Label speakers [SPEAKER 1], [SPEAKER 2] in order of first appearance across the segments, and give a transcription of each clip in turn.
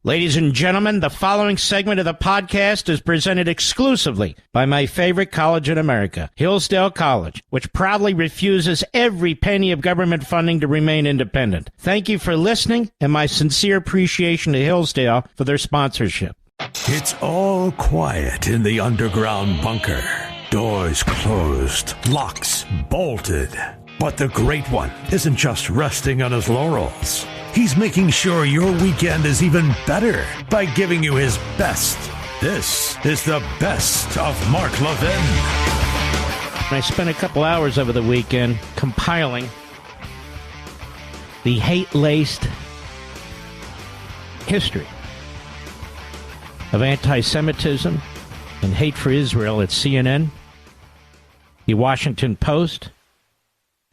[SPEAKER 1] Ladies and gentlemen, the following segment of the podcast is presented exclusively by my favorite college in America, Hillsdale College, which proudly refuses every penny of government funding to remain independent. Thank you for listening, and my sincere appreciation to Hillsdale for their sponsorship.
[SPEAKER 2] It's all quiet in the underground bunker. Doors closed, locks bolted. But the Great One isn't just resting on his laurels. He's making sure your weekend is even better by giving you his best. This is the best of Mark Levin.
[SPEAKER 1] I spent a couple hours over the weekend compiling the hate-laced history of anti-Semitism and hate for Israel at CNN, the Washington Post,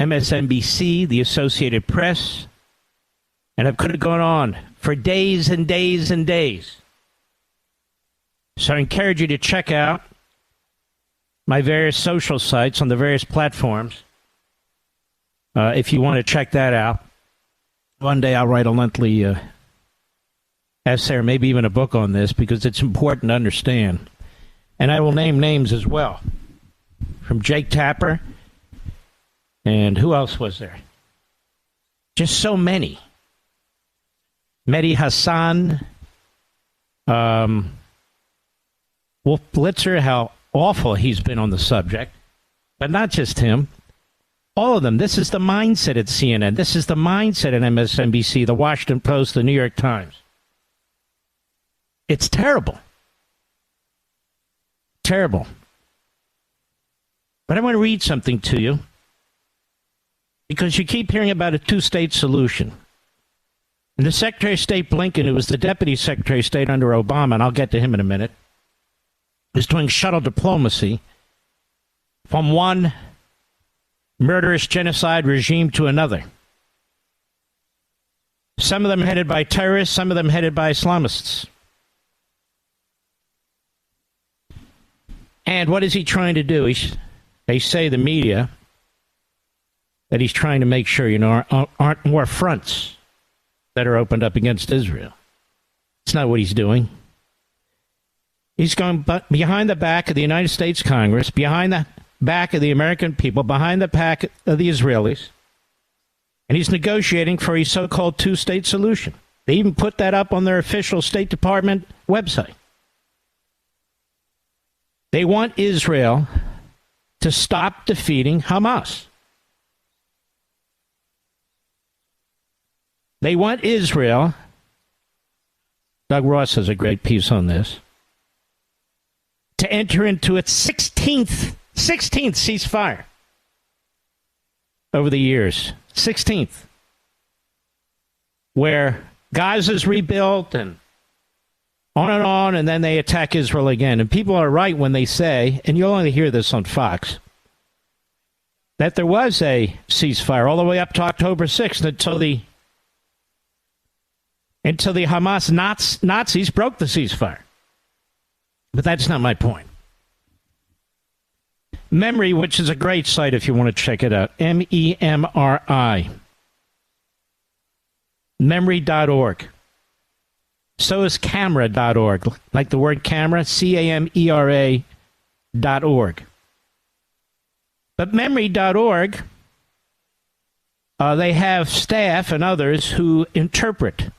[SPEAKER 1] MSNBC, the Associated Press, and it could have gone on for days and days and days. So I encourage you to check out my various social sites on the various platforms. If you want to check that out. One day I'll write a lengthy essay or maybe even a book on this because it's important to understand. And I will name names as well. From Jake Tapper. And who else was there? Just so many. Mehdi Hassan, Wolf Blitzer, how awful he's been on the subject. But not just him. All of them. This is the mindset at CNN. This is the mindset at MSNBC, the Washington Post, the New York Times. It's terrible. Terrible. But I want to read something to you. Because you keep hearing about a two-state solution. And the Secretary of State Blinken, who was the Deputy Secretary of State under Obama, and I'll get to him in a minute, is doing shuttle diplomacy from one murderous genocide regime to another. Some of them headed by terrorists, some of them headed by Islamists. And what is he trying to do? They say, the media, that he's trying to make sure, aren't more fronts that are opened up against Israel. It's not what he's doing. He's going behind the back of the United States Congress, behind the back of the American people, behind the back of the Israelis, and he's negotiating for a so-called two-state solution. They even put that up on their official State Department website. They want Israel to stop defeating Hamas. They want Israel, Doug Ross has a great piece on this, to enter into its 16th ceasefire over the years. 16th. Where Gaza's rebuilt and on, and then they attack Israel again. And people are right when they say, and you'll only hear this on Fox, that there was a ceasefire all the way up to October 6th until the Hamas Nazis broke the ceasefire. But that's not my point. Memory, which is a great site if you want to check it out, MEMRI. Memory.org. So is camera.org, like the word camera, CAMERA.org. But memory.org, they have staff and others who interpret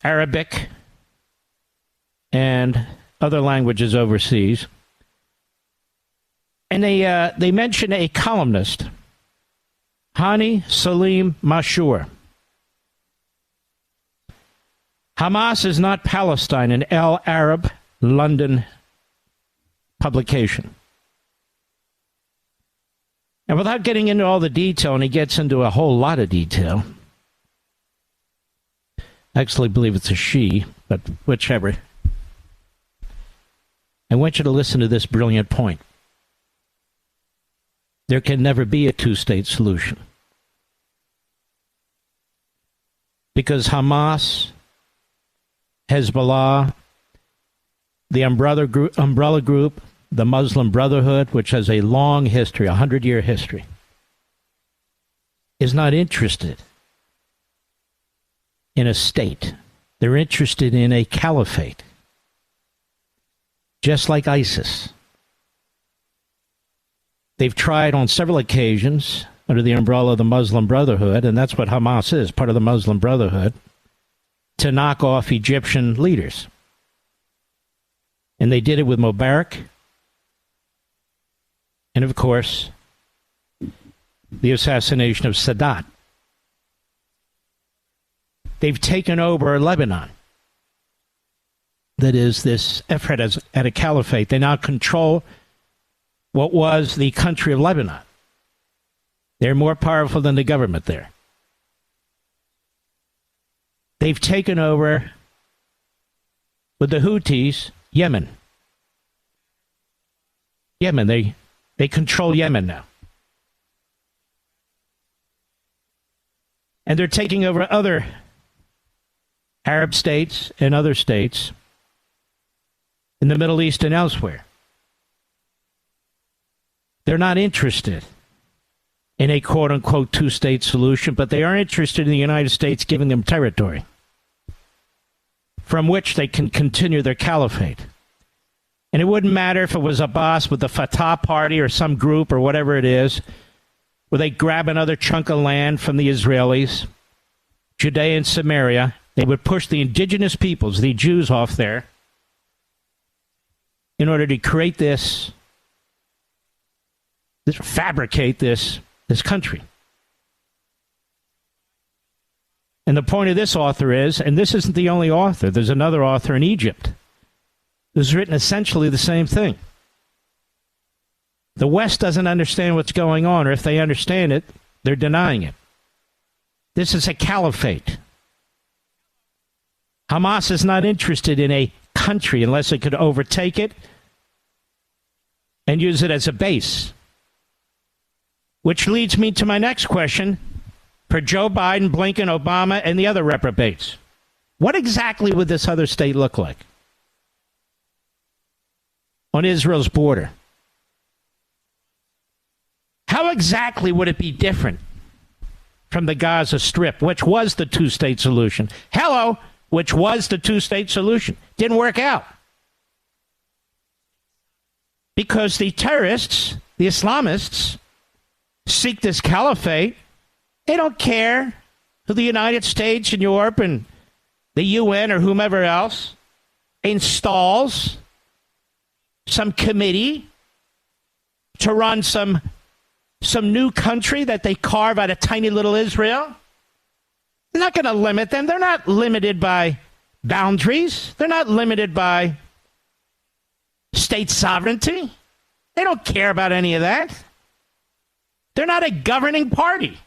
[SPEAKER 1] Arabic and other languages overseas. And they mention a columnist, Hani Salim Mashur. Hamas is not Palestine, an El Arab London publication. And without getting into all the detail, and he gets into a whole lot of detail, I actually believe it's a she, but whichever. I want you to listen to this brilliant point. There can never be a two-state solution. Because Hamas, Hezbollah, the umbrella group, the Muslim Brotherhood, which has a long history, 100-year history, is not interested in a state. They're interested in a caliphate, just like ISIS. They've tried on several occasions under the umbrella of the Muslim Brotherhood, and that's what Hamas is, part of the Muslim Brotherhood, to knock off Egyptian leaders. And they did it with Mubarak. And, of course, the assassination of Sadat. They've taken over Lebanon. That is this effort at a caliphate. They now control what was the country of Lebanon. They're more powerful than the government there. They've taken over, with the Houthis, Yemen. They control Yemen now. And they're taking over other Arab states and other states in the Middle East and elsewhere. They're not interested in a quote-unquote two-state solution, but they are interested in the United States giving them territory from which they can continue their caliphate. And it wouldn't matter if it was Abbas with the Fatah party or some group or whatever it is, where they grab another chunk of land from the Israelis, Judea and Samaria. They would push the indigenous peoples, the Jews, off there in order to create fabricate this country. And the point of this author is, and this isn't the only author, there's another author in Egypt who's written essentially the same thing. The West doesn't understand what's going on, or if they understand it, they're denying it. This is a caliphate. Hamas is not interested in a country unless it could overtake it and use it as a base. Which leads me to my next question for Joe Biden, Blinken, Obama, and the other reprobates. What exactly would this other state look like on Israel's border? How exactly would it be different from the Gaza Strip, which was the two-state solution? Hello, which was the two-state solution. Didn't work out. Because the terrorists, the Islamists, seek this caliphate. They don't care who the United States and Europe and the UN or whomever else installs some committee to run some new country that they carve out of tiny little Israel. They're not going to limit them. They're not limited by boundaries. They're not limited by state sovereignty. They don't care about any of that. They're not a governing party.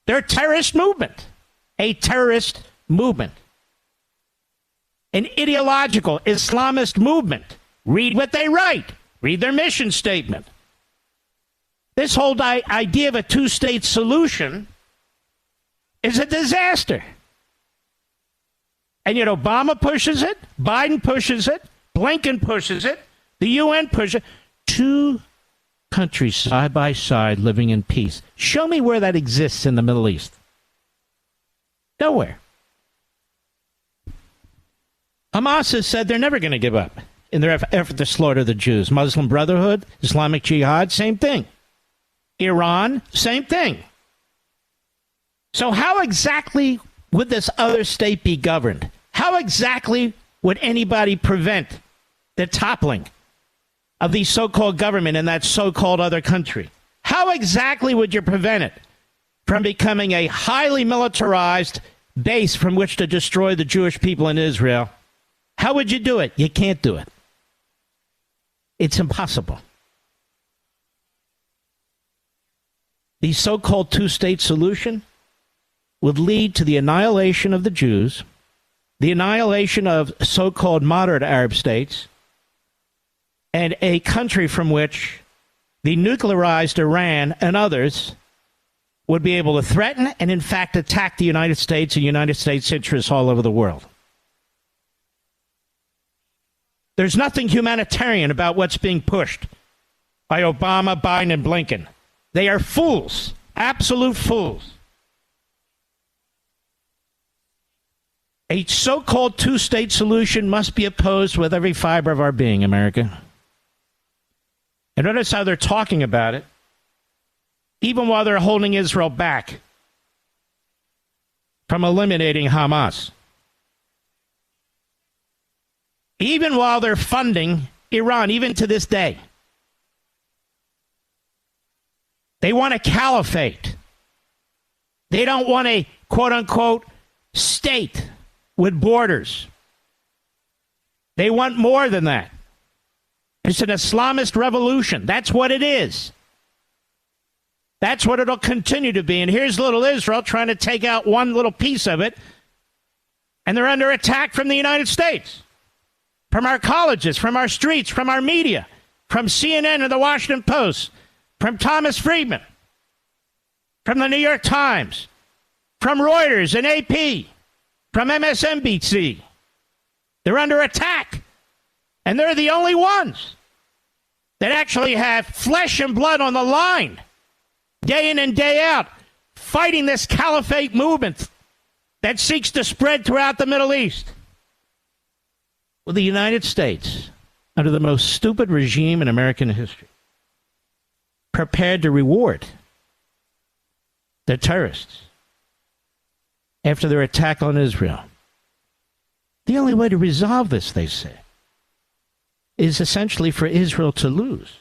[SPEAKER 1] They're a terrorist movement. A terrorist movement. An ideological Islamist movement. Read what they write. Read their mission statement. This whole idea of a two-state solution is a disaster. And yet Obama pushes it, Biden pushes it, Blinken pushes it, the UN pushes it. Two countries side by side living in peace. Show me where that exists in the Middle East. Nowhere. Hamas has said they're never going to give up in their effort to slaughter the Jews. Muslim Brotherhood, Islamic Jihad, same thing. Iran, same thing. So how exactly would this other state be governed? How exactly would anybody prevent the toppling of the so-called government in that so-called other country? How exactly would you prevent it from becoming a highly militarized base from which to destroy the Jewish people in Israel? How would you do it? You can't do it. It's impossible. The so-called two-state solution would lead to the annihilation of the Jews, the annihilation of so-called moderate Arab states, and a country from which the nuclearized Iran and others would be able to threaten and, in fact, attack the United States and United States interests all over the world. There's nothing humanitarian about what's being pushed by Obama, Biden, and Blinken. They are fools, absolute fools. A so-called two-state solution must be opposed with every fiber of our being, America. And notice how they're talking about it, even while they're holding Israel back from eliminating Hamas. Even while they're funding Iran, even to this day. They want a caliphate. They don't want a quote-unquote state with borders. They want more than that. It's an Islamist revolution. That's what it is. That's what it'll continue to be. And here's little Israel trying to take out one little piece of it. And they're under attack from the United States, from our colleges, from our streets, from our media, from CNN and the Washington Post, from Thomas Friedman, from the New York Times, from Reuters and AP, from MSNBC. They're under attack. And they're the only ones that actually have flesh and blood on the line, day in and day out, fighting this caliphate movement that seeks to spread throughout the Middle East. Well, the United States, under the most stupid regime in American history, prepared to reward the terrorists after their attack on Israel. The only way to resolve this, they say, is essentially for Israel to lose.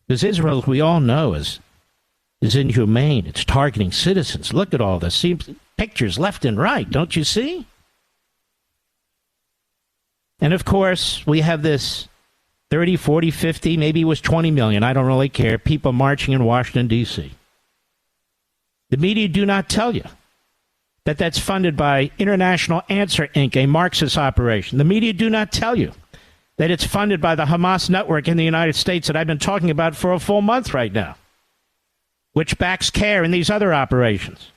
[SPEAKER 1] Because Israel, as we all know, is inhumane. It's targeting citizens. Look at all this. See pictures left and right, don't you see? And, of course, we have this 30, 40, 50, maybe it was 20 million, I don't really care, people marching in Washington, D.C. The media do not tell you that that's funded by International Answer, Inc., a Marxist operation. The media do not tell you that it's funded by the Hamas network in the United States that I've been talking about for a full month right now, which backs CARE and these other operations.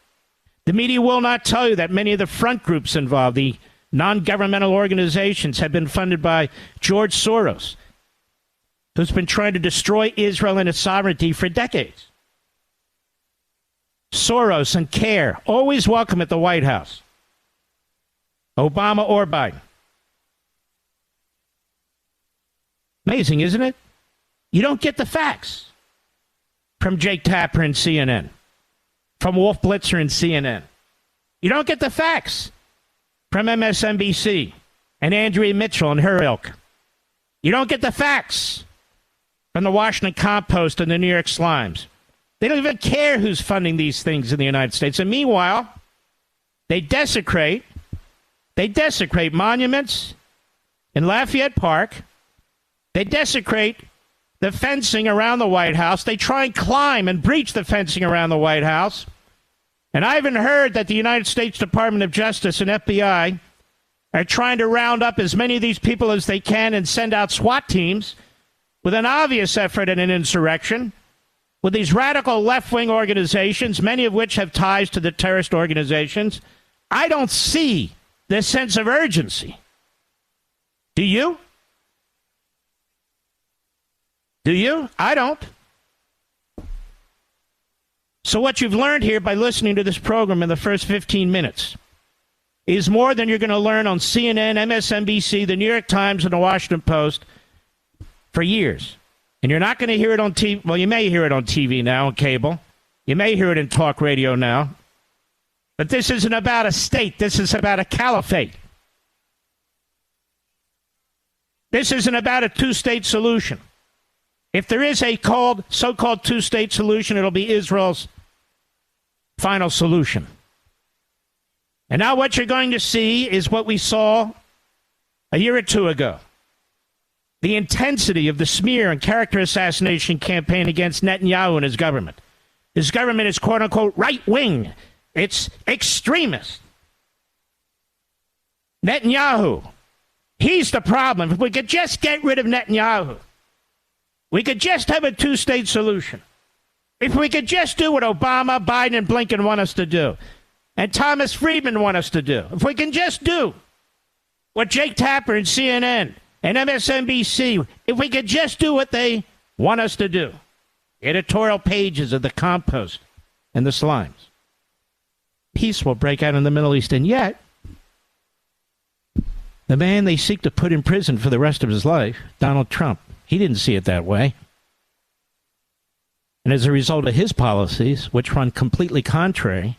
[SPEAKER 1] The media will not tell you that many of the front groups involved, the non-governmental organizations, have been funded by George Soros, who's been trying to destroy Israel and its sovereignty for decades. Soros and CARE, always welcome at the White House. Obama or Biden. Amazing, isn't it? You don't get the facts from Jake Tapper and CNN, from Wolf Blitzer and CNN. You don't get the facts from MSNBC and Andrea Mitchell and her ilk. You don't get the facts from the Washington Compost and the New York Slimes. They don't even care who's funding these things in the United States. And meanwhile, they desecrate monuments in Lafayette Park. They desecrate the fencing around the White House. They try and climb and breach the fencing around the White House. And I even heard that the United States Department of Justice and FBI are trying to round up as many of these people as they can and send out SWAT teams with an obvious effort at an insurrection, with these radical left-wing organizations, many of which have ties to the terrorist organizations. I don't see this sense of urgency. Do you? Do you? I don't. So what you've learned here by listening to this program in the first 15 minutes is more than you're going to learn on CNN, MSNBC, the New York Times, and the Washington Post for years. And you're not going to hear it on TV. Well, you may hear it on TV now, on cable. You may hear it in talk radio now. But this isn't about a state. This is about a caliphate. This isn't about a two-state solution. If there is a so-called two-state solution, it'll be Israel's final solution. And now what you're going to see is what we saw a year or two ago. The intensity of the smear and character assassination campaign against Netanyahu and his government. His government is quote-unquote right-wing. It's extremist. Netanyahu, he's the problem. If we could just get rid of Netanyahu, we could just have a two-state solution. If we could just do what Obama, Biden, and Blinken want us to do, and Thomas Friedman want us to do, if we can just do what Jake Tapper and CNN and MSNBC, if we could just do what they want us to do, editorial pages of the Compost and the Slimes, peace will break out in the Middle East. And yet, The man they seek to put in prison for the rest of his life, Donald Trump, he didn't see it that way. And as a result of his policies, which run completely contrary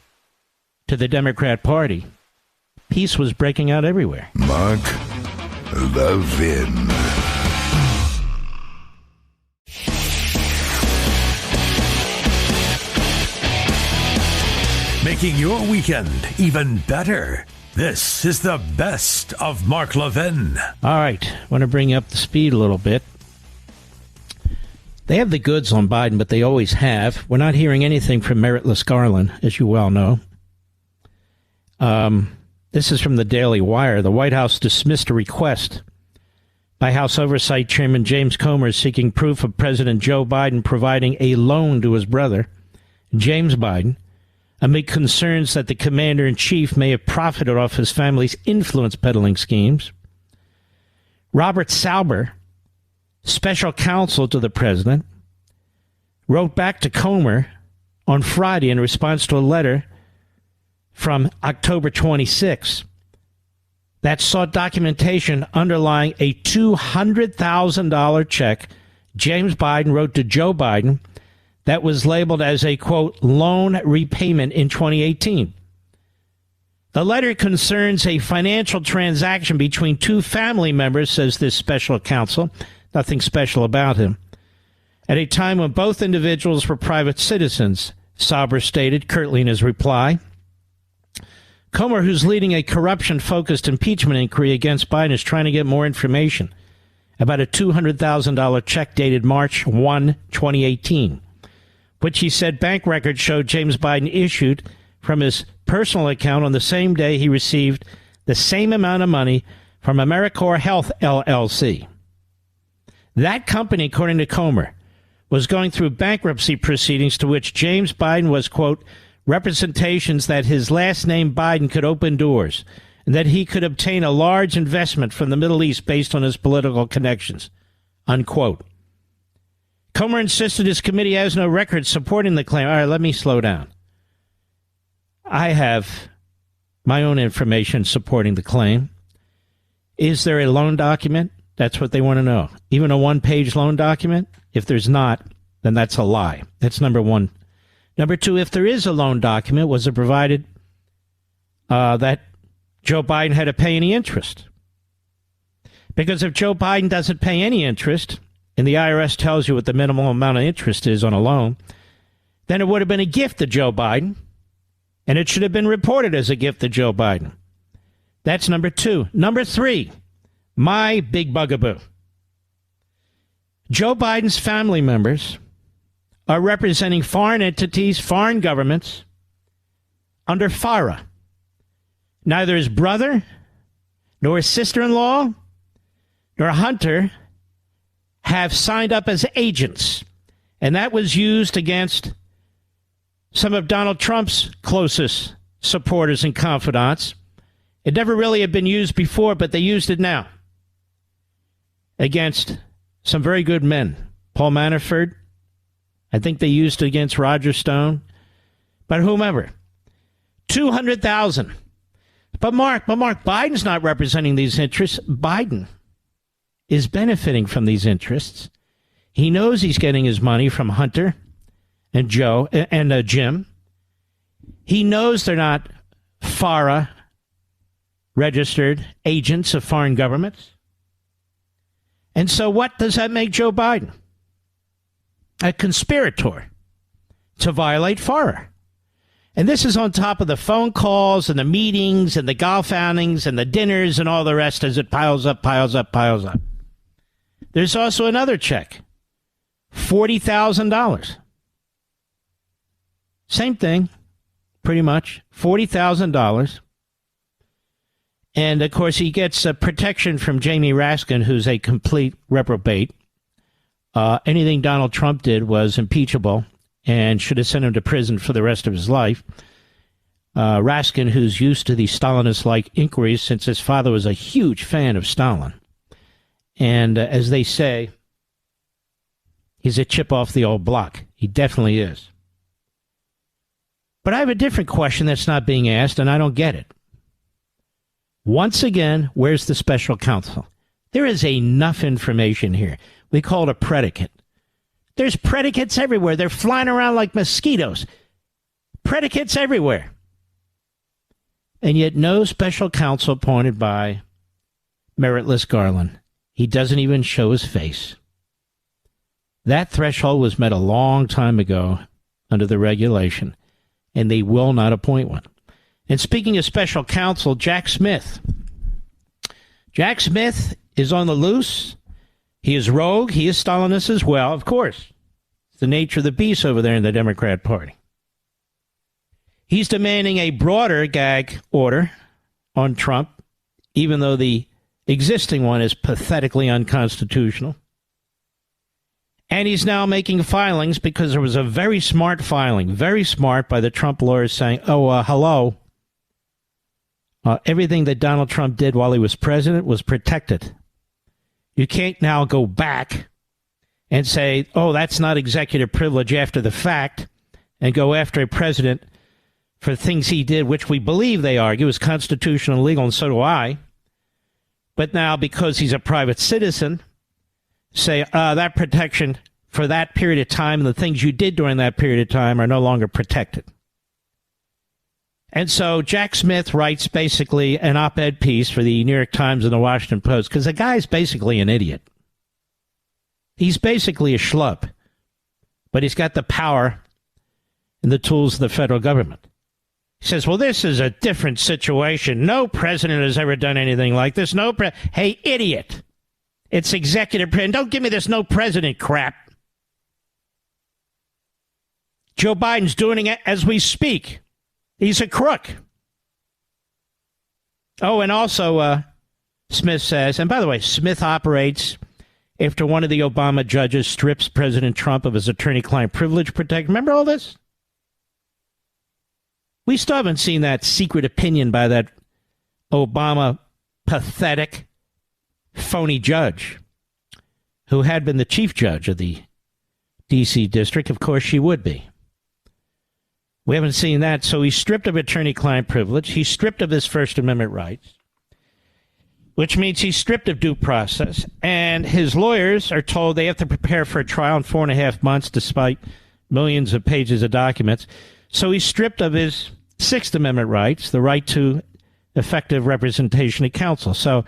[SPEAKER 1] to the Democrat Party, peace was breaking out everywhere.
[SPEAKER 3] Mark Levin.
[SPEAKER 2] Making your weekend even better. This is the best of Mark Levin.
[SPEAKER 1] All right. I want to bring you up to speed a little bit. They have the goods on Biden, but they always have. We're not hearing anything from Merrick Garland, as you well know. This is from the Daily Wire. The White House dismissed a request by House Oversight Chairman James Comer seeking proof of President Joe Biden providing a loan to his brother, James Biden, amid concerns that the commander-in-chief may have profited off his family's influence peddling schemes. Robert Sauber, special counsel to the president, wrote back to Comer on Friday in response to a letter from October 26 that sought documentation underlying a $200,000 check James Biden wrote to Joe Biden that was labeled as a, quote, loan repayment in 2018. The letter concerns a financial transaction between two family members, says this special counsel. Nothing special about him. At a time when both individuals were private citizens, Sauber stated curtly in his reply. Comer, who's leading a corruption-focused impeachment inquiry against Biden, is trying to get more information about a $200,000 check dated March 1, 2018. Which he said bank records showed James Biden issued from his personal account on the same day he received the same amount of money from AmeriCorps Health, LLC. That company, according to Comer, was going through bankruptcy proceedings to which James Biden was, quote, representations that his last name Biden could open doors and that he could obtain a large investment from the Middle East based on his political connections, unquote. Comer insisted his committee has no record supporting the claim. All right, let me slow down. I have my own information supporting the claim. Is there a loan document? That's what they want to know. Even a one-page loan document? If there's not, then that's a lie. That's number one. Number two, if there is a loan document, was it provided that Joe Biden had to pay any interest? Because if Joe Biden doesn't pay any interest, and the IRS tells you what the minimum amount of interest is on a loan, then it would have been a gift to Joe Biden, and it should have been reported as a gift to Joe Biden. That's number two. Number three, my big bugaboo. Joe Biden's family members are representing foreign entities, foreign governments, under FARA. Neither his brother, nor his sister-in-law, nor Hunter have signed up as agents, and that was used against some of Donald Trump's closest supporters and confidants. It never really had been used before, but they used it now against some very good men. Paul Manafort, I think they used it against Roger Stone, but whomever. 200,000. But Mark, Biden's not representing these interests. Biden is benefiting from these interests. He knows he's getting his money from Hunter and Joe and Jim. He knows they're not FARA registered agents of foreign governments. And so what does that make Joe Biden? A conspirator to violate FARA. And this is on top of the phone calls and the meetings and the golf outings and the dinners and all the rest as it piles up. There's also another check, $40,000. Same thing, pretty much, $40,000. And, of course, he gets protection from Jamie Raskin, who's a complete reprobate. Anything Donald Trump did was impeachable and should have sent him to prison for the rest of his life. Raskin, who's used to these Stalinist-like inquiries since his father was a huge fan of Stalin. And as they say, he's a chip off the old block. He definitely is. But I have a different question that's not being asked, and I don't get it. Once again, where's the special counsel? There is enough information here. We call it a predicate. There's predicates everywhere. They're flying around like mosquitoes. Predicates everywhere. And yet no special counsel appointed by Merrick Garland. He doesn't even show his face. That threshold was met a long time ago under the regulation, and they will not appoint one. And speaking of special counsel, Jack Smith. Jack Smith is on the loose. He is rogue. He is Stalinist as well, of course. It's the nature of the beast over there in the Democrat Party. He's demanding a broader gag order on Trump, even though the existing one is pathetically unconstitutional. And he's now making filings because there was a very smart filing, very smart by the Trump lawyers saying, hello, everything that Donald Trump did while he was president was protected. You can't now go back and say, that's not executive privilege after the fact, and go after a president for things he did, which we believe they argue is constitutional and legal, and so do I. But now, because he's a private citizen, say that protection for that period of time and the things you did during that period of time are no longer protected. And so Jack Smith writes basically an op-ed piece for the New York Times and the Washington Post because the guy's basically an idiot. He's basically a schlub, but he's got the power and the tools of the federal government. He says, well, this is a different situation. No president has ever done anything like this. Hey, idiot. It's executive president. Don't give me this no president crap. Joe Biden's doing it as we speak. He's a crook. Oh, and also, Smith says, and by the way, Smith operates after one of the Obama judges strips President Trump of his attorney-client privilege protection. Remember all this? We still haven't seen that secret opinion by that Obama pathetic, phony judge who had been the chief judge of the D.C. district. Of course, she would be. We haven't seen that. So he's stripped of attorney-client privilege. He's stripped of his First Amendment rights, which means he's stripped of due process. And his lawyers are told they have to prepare for a trial in 4.5 months despite millions of pages of documents. So he's stripped of his Sixth Amendment rights, the right to effective representation of counsel. So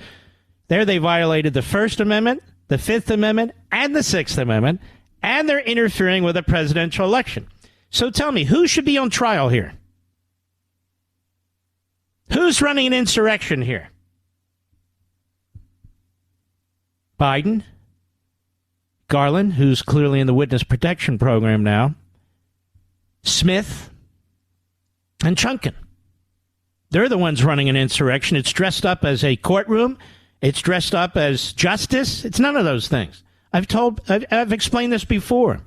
[SPEAKER 1] there they violated the First Amendment, the Fifth Amendment, and the Sixth Amendment, and they're interfering with a presidential election. So tell me, who should be on trial here? Who's running an insurrection here? Biden, Garland, who's clearly in the witness protection program now, Smith, and Chunkin. They're the ones running an insurrection. It's dressed up as a courtroom. It's dressed up as justice. It's none of those things. I've explained this before.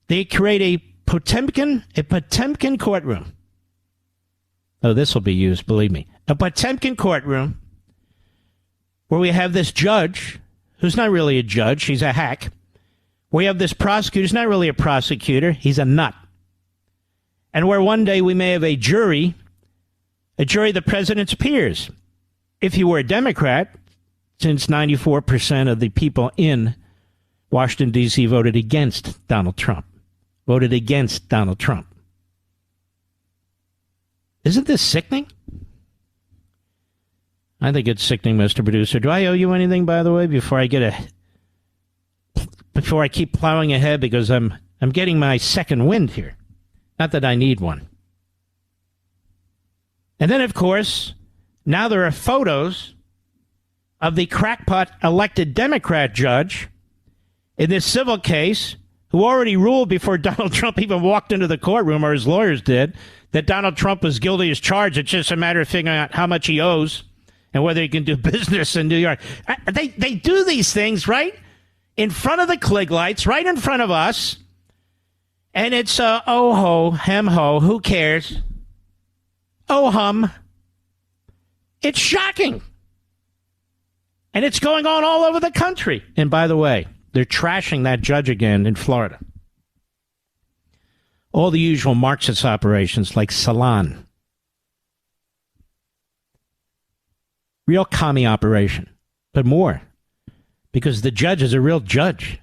[SPEAKER 1] They create a Potemkin courtroom. Oh, this will be used, believe me. A Potemkin courtroom where we have this judge who's not really a judge. He's a hack. We have this prosecutor who's not really a prosecutor. He's a nut. And where one day we may have a jury of the president's peers. If he were a Democrat, since 94% of the people in Washington, D.C. voted against Donald Trump. Isn't this sickening? I think it's sickening, Mr. Producer. Do I owe you anything, by the way, before I keep plowing ahead, because I'm getting my second wind here. Not that I need one. And then, of course, now there are photos of the crackpot elected Democrat judge in this civil case who already ruled before Donald Trump even walked into the courtroom, or his lawyers did, that Donald Trump was guilty as charged. It's just a matter of figuring out how much he owes and whether he can do business in New York. They do these things, right? In front of the Klieg lights, right in front of us. And it's, oh ho, hem ho, who cares? Oh hum. It's shocking. And it's going on all over the country. And by the way, they're trashing that judge again in Florida. All the usual Marxist operations like Salon. Real commie operation. But more. Because the judge is a real judge.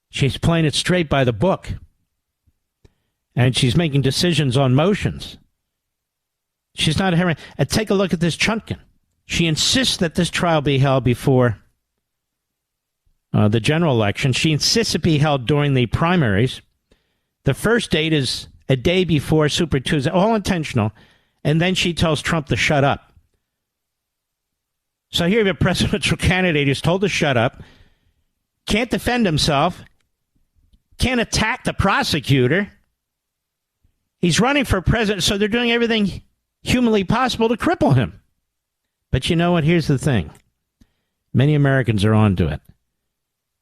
[SPEAKER 1] She's playing it straight by the book. And she's making decisions on motions. She's not a and take a look at this Chutkan. She insists that this trial be held before the general election. She insists it be held during the primaries. The first date is a day before Super Tuesday, all intentional. And then she tells Trump to shut up. So here you have a presidential candidate who's told to shut up, can't defend himself, can't attack the prosecutor. He's running for president, so they're doing everything humanly possible to cripple him. But you know what? Here's the thing. Many Americans are onto it.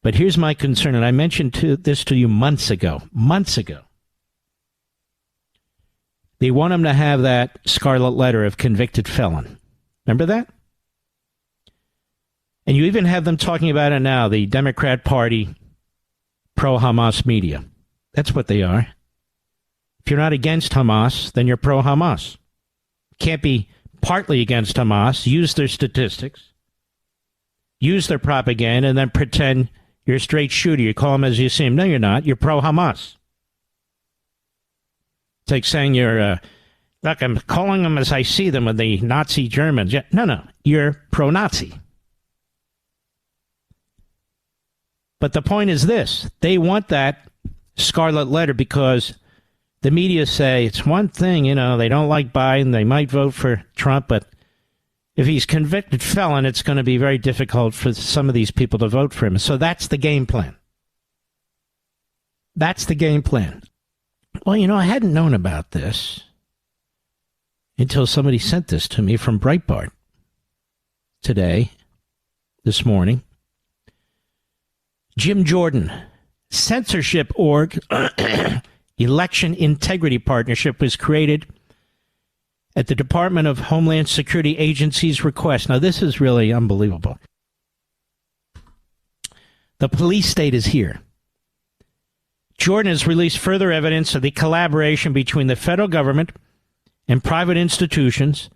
[SPEAKER 1] But here's my concern, and I mentioned this to you months ago. They want him to have that scarlet letter of convicted felon. Remember that? And you even have them talking about it now, the Democrat Party pro-Hamas media. That's what they are. If you're not against Hamas, then you're pro-Hamas. Can't be partly against Hamas, use their statistics, use their propaganda, and then pretend you're a straight shooter. You call them as you see them. No, you're not. You're pro-Hamas. It's like saying you're, look, I'm calling them as I see them with the Nazi Germans. Yeah, no, you're pro-Nazi. But the point is this. They want that scarlet letter because the media say it's one thing, they don't like Biden. They might vote for Trump, but if he's convicted felon, it's going to be very difficult for some of these people to vote for him. So that's the game plan. That's the game plan. Well, I hadn't known about this until somebody sent this to me from Breitbart this morning. Jim Jordan, Censorship org, Election Integrity Partnership was created at the Department of Homeland Security Agency's request. Now, this is really unbelievable. The police state is here. Jordan has released further evidence of the collaboration between the federal government and private institutions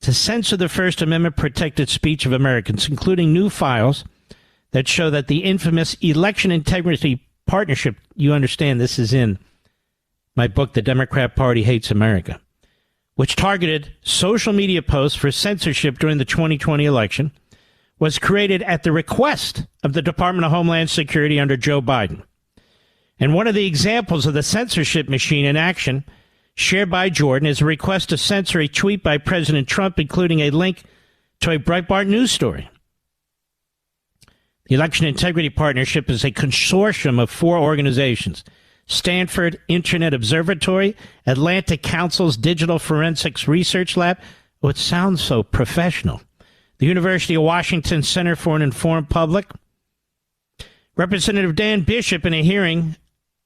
[SPEAKER 1] to censor the First Amendment protected speech of Americans, including new files that show that the infamous Election Integrity Partnership, you understand this is in my book, The Democrat Party Hates America, which targeted social media posts for censorship during the 2020 election, was created at the request of the Department of Homeland Security under Joe Biden. And one of the examples of the censorship machine in action shared by Jordan is a request to censor a tweet by President Trump, including a link to a Breitbart news story. The Election Integrity Partnership is a consortium of 4 organizations: Stanford Internet Observatory, Atlantic Council's Digital Forensics Research Lab. Oh, it sounds so professional. The University of Washington Center for an Informed Public. Representative Dan Bishop, in a hearing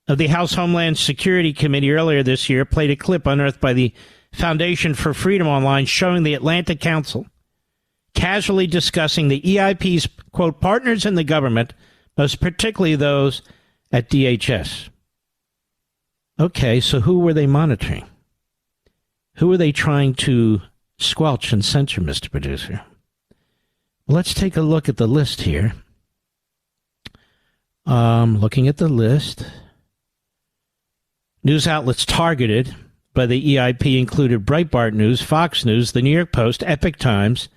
[SPEAKER 1] of the House Homeland Security Committee earlier this year, played a clip unearthed by the Foundation for Freedom Online showing the Atlantic Council casually discussing the EIP's, quote, partners in the government, most particularly those at DHS. Okay, so who were they monitoring? Who were they trying to squelch and censor, Mr. Producer? Well, let's take a look at the list here. Looking at the list. News outlets targeted by the EIP included Breitbart News, Fox News, the New York Post, Epoch Times,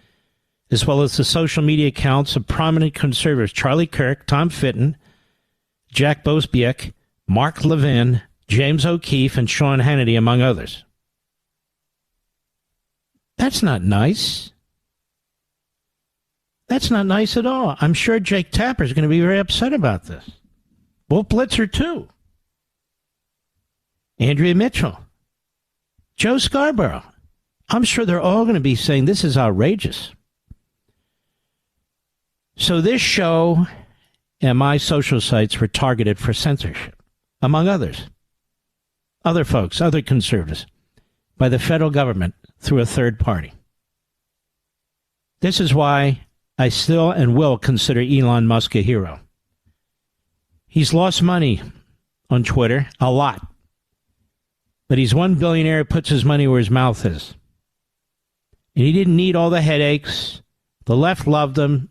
[SPEAKER 1] as well as the social media accounts of prominent conservatives Charlie Kirk, Tom Fitton, Jack Boasbiek, Mark Levin, James O'Keefe, and Sean Hannity, among others. That's not nice. That's not nice at all. I'm sure Jake Tapper is going to be very upset about this. Wolf Blitzer, too. Andrea Mitchell. Joe Scarborough. I'm sure they're all going to be saying this is outrageous. So this show and my social sites were targeted for censorship, among others. Other folks, other conservatives, by the federal government through a third party. This is why I still and will consider Elon Musk a hero. He's lost money on Twitter, a lot. But he's one billionaire who puts his money where his mouth is. And he didn't need all the headaches. The left loved him.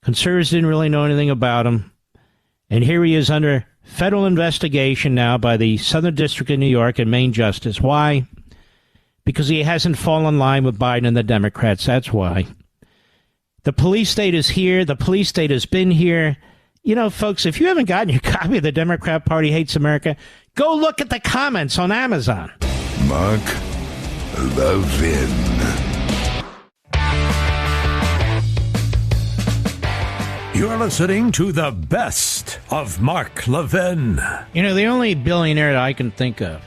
[SPEAKER 1] Conservatives didn't really know anything about him. And here he is under federal investigation now by the Southern District of New York and Maine Justice. Why? Because he hasn't fallen in line with Biden and the Democrats. That's why. The police state is here. The police state has been here. You know, folks, if you haven't gotten your copy of The Democrat Party Hates America, go look at the comments on Amazon.
[SPEAKER 3] Mark Levin.
[SPEAKER 2] You're listening to the best of Mark Levin.
[SPEAKER 1] You know, the only billionaire that I can think of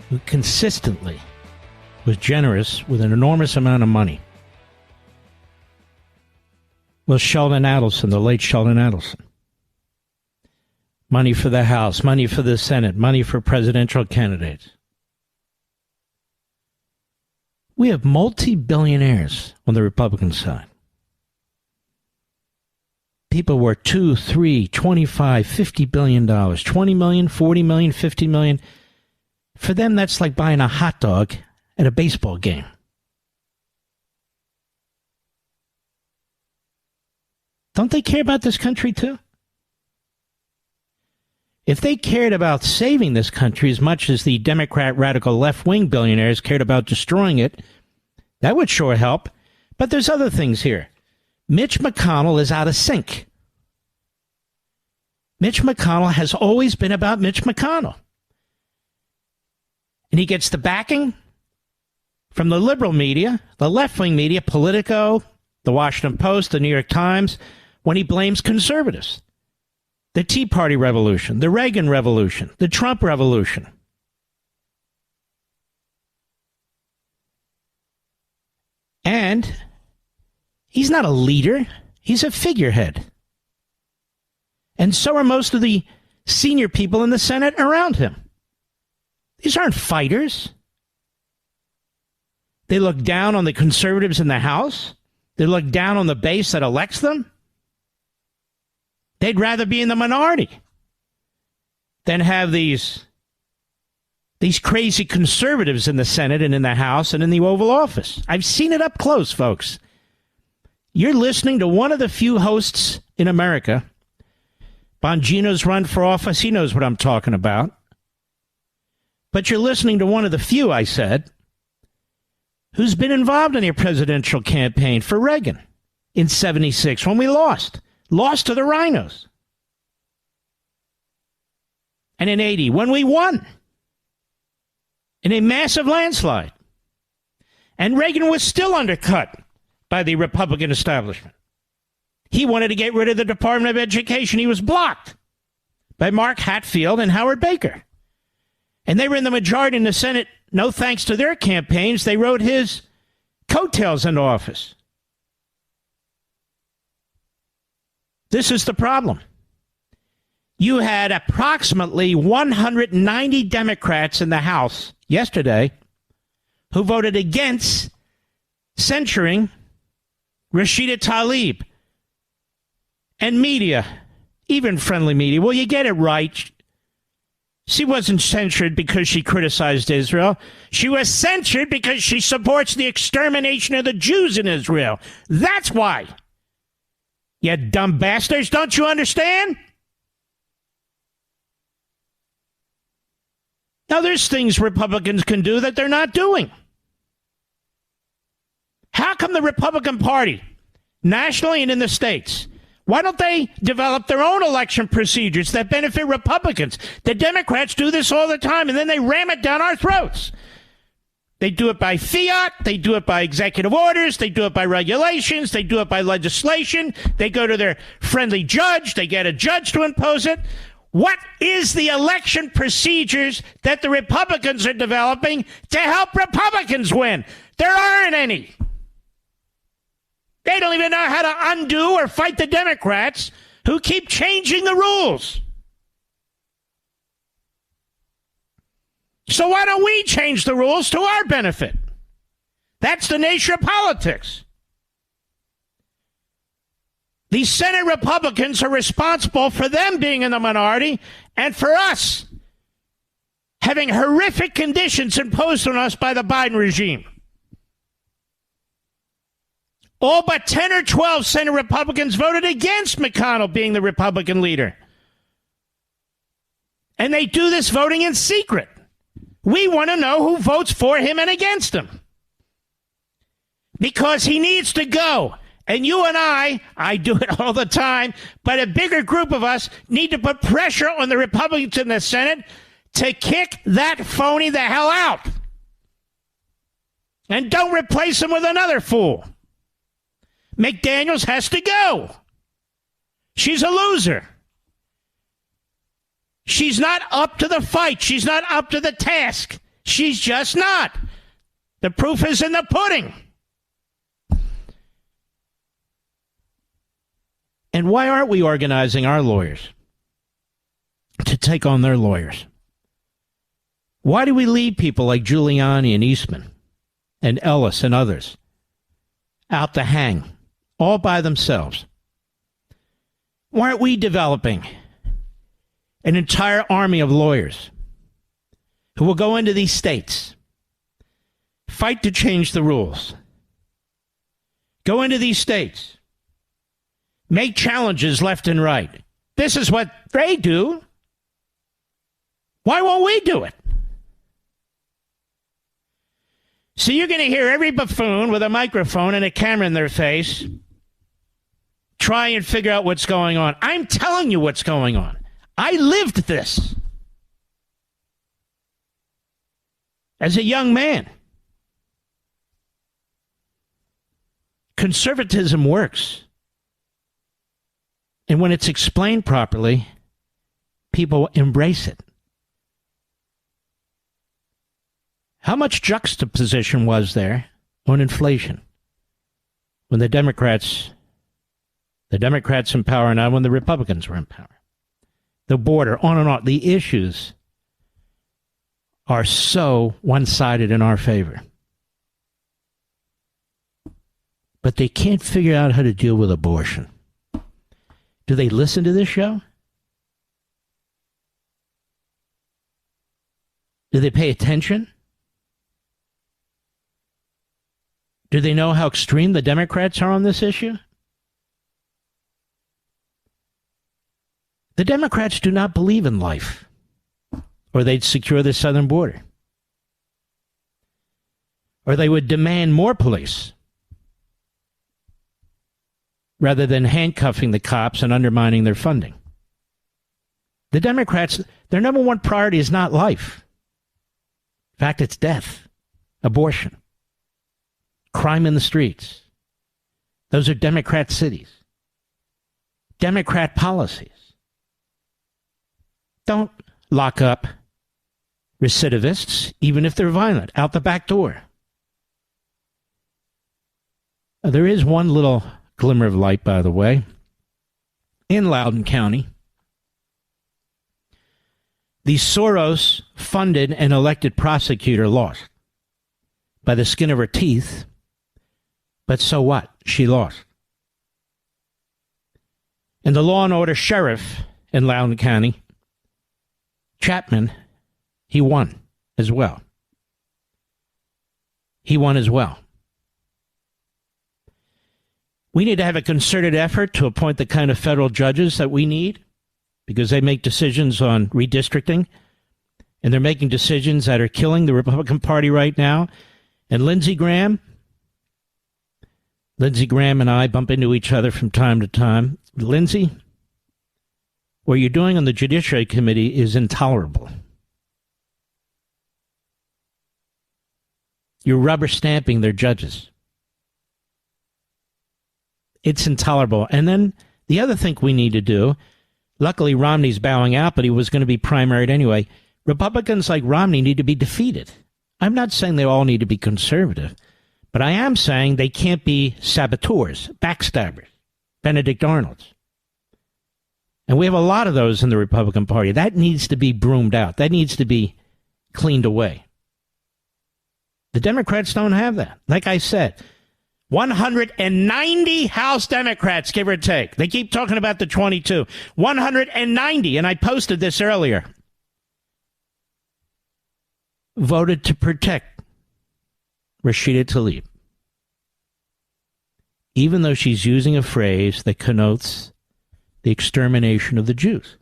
[SPEAKER 1] who consistently was generous with an enormous amount of money was Sheldon Adelson, the late Sheldon Adelson. Money for the House, money for the Senate, money for presidential candidates. We have multi-billionaires on the Republican side. People worth $2, $3, $25, $50 billion, $20 million, $40 million, $50 million. For them, that's like buying a hot dog at a baseball game. Don't they care about this country too? If they cared about saving this country as much as the Democrat radical left-wing billionaires cared about destroying it, that would sure help. But there's other things here. Mitch McConnell is out of sync. Mitch McConnell has always been about Mitch McConnell. And he gets the backing from the liberal media, the left-wing media, Politico, the Washington Post, the New York Times, when he blames conservatives. The Tea Party revolution, the Reagan revolution, the Trump revolution. And he's not a leader. He's a figurehead. And so are most of the senior people in the Senate around him. These aren't fighters. They look down on the conservatives in the House. They look down on the base that elects them. They'd rather be in the minority than have these crazy conservatives in the Senate and in the House and in the Oval Office. I've seen it up close, folks. You're listening to one of the few hosts in America. Bongino's run for office. He knows what I'm talking about. But you're listening to one of the few, I said, who's been involved in the presidential campaign for Reagan in 76 when we lost to the rhinos. And in 80 when we won in a massive landslide. And Reagan was still undercut by the Republican establishment. He wanted to get rid of the Department of Education. He was blocked by Mark Hatfield and Howard Baker. And they were in the majority in the Senate. No thanks to their campaigns, they rode his coattails into office. This is the problem. You had approximately 190 Democrats in the House yesterday who voted against censuring Rashida Tlaib and media, even friendly media. Well, you get it right. She wasn't censured because she criticized Israel. She was censured because she supports the extermination of the Jews in Israel. That's why. You dumb bastards, don't you understand? Now, there's things Republicans can do that they're not doing. How come the Republican Party, nationally and in the states, why don't they develop their own election procedures that benefit Republicans? The Democrats do this all the time, and then they ram it down our throats. They do it by fiat. They do it by executive orders. They do it by regulations. They do it by legislation. They go to their friendly judge. They get a judge to impose it. What is the election procedures that the Republicans are developing to help Republicans win? There aren't any. They don't even know how to undo or fight the Democrats who keep changing the rules. So why don't we change the rules to our benefit? That's the nature of politics. The Senate Republicans are responsible for them being in the minority and for us having horrific conditions imposed on us by the Biden regime. All but 10 or 12 Senate Republicans voted against McConnell being the Republican leader. And they do this voting in secret. We want to know who votes for him and against him. Because he needs to go. And you and I do it all the time, but a bigger group of us need to put pressure on the Republicans in the Senate to kick that phony the hell out. And don't replace him with another fool. McDaniels has to go. She's a loser. She's not up to the fight. She's not up to the task. She's just not. The proof is in the pudding. And why aren't we organizing our lawyers to take on their lawyers? Why do we leave people like Giuliani and Eastman and Ellis and others out to hang all by themselves? Why aren't we developing an entire army of lawyers who will go into these states, fight to change the rules, go into these states, make challenges left and right? This is what they do. Why won't we do it? So you're going to hear every buffoon with a microphone and a camera in their face try and figure out what's going on. I'm telling you what's going on. I lived this as a young man. Conservatism works. And when it's explained properly, people embrace it. How much juxtaposition was there on inflation when the Democrats in power, not when the Republicans were in power? The border, on and on. The issues are so one-sided in our favor. But they can't figure out how to deal with abortion. Do they listen to this show? Do they pay attention? Do they know how extreme the Democrats are on this issue? The Democrats do not believe in life, or they'd secure the southern border, or they would demand more police rather than handcuffing the cops and undermining their funding. The Democrats, their number one priority is not life. In fact, it's death, abortion, crime in the streets. Those are Democrat cities, Democrat policies. Don't lock up recidivists, even if they're violent, out the back door. There is one little glimmer of light, by the way. In Loudoun County, the Soros-funded and elected prosecutor lost by the skin of her teeth, but so what? She lost. And the law and order sheriff in Loudoun County, Chapman, he won as well. He won as well. We need to have a concerted effort to appoint the kind of federal judges that we need, because they make decisions on redistricting, and they're making decisions that are killing the Republican Party right now. And Lindsey Graham and I bump into each other from time to time. Lindsey, what you're doing on the Judiciary Committee is intolerable. You're rubber stamping their judges. It's intolerable. And then the other thing we need to do, luckily Romney's bowing out, but he was going to be primaried anyway. Republicans like Romney need to be defeated. I'm not saying they all need to be conservative, but I am saying they can't be saboteurs, backstabbers, Benedict Arnolds. And we have a lot of those in the Republican Party. That needs to be broomed out. That needs to be cleaned away. The Democrats don't have that. Like I said, 190 House Democrats, give or take. They keep talking about the 22. 190, and I posted this earlier, voted to protect Rashida Tlaib. even though she's using a phrase that connotes the extermination of the Jews.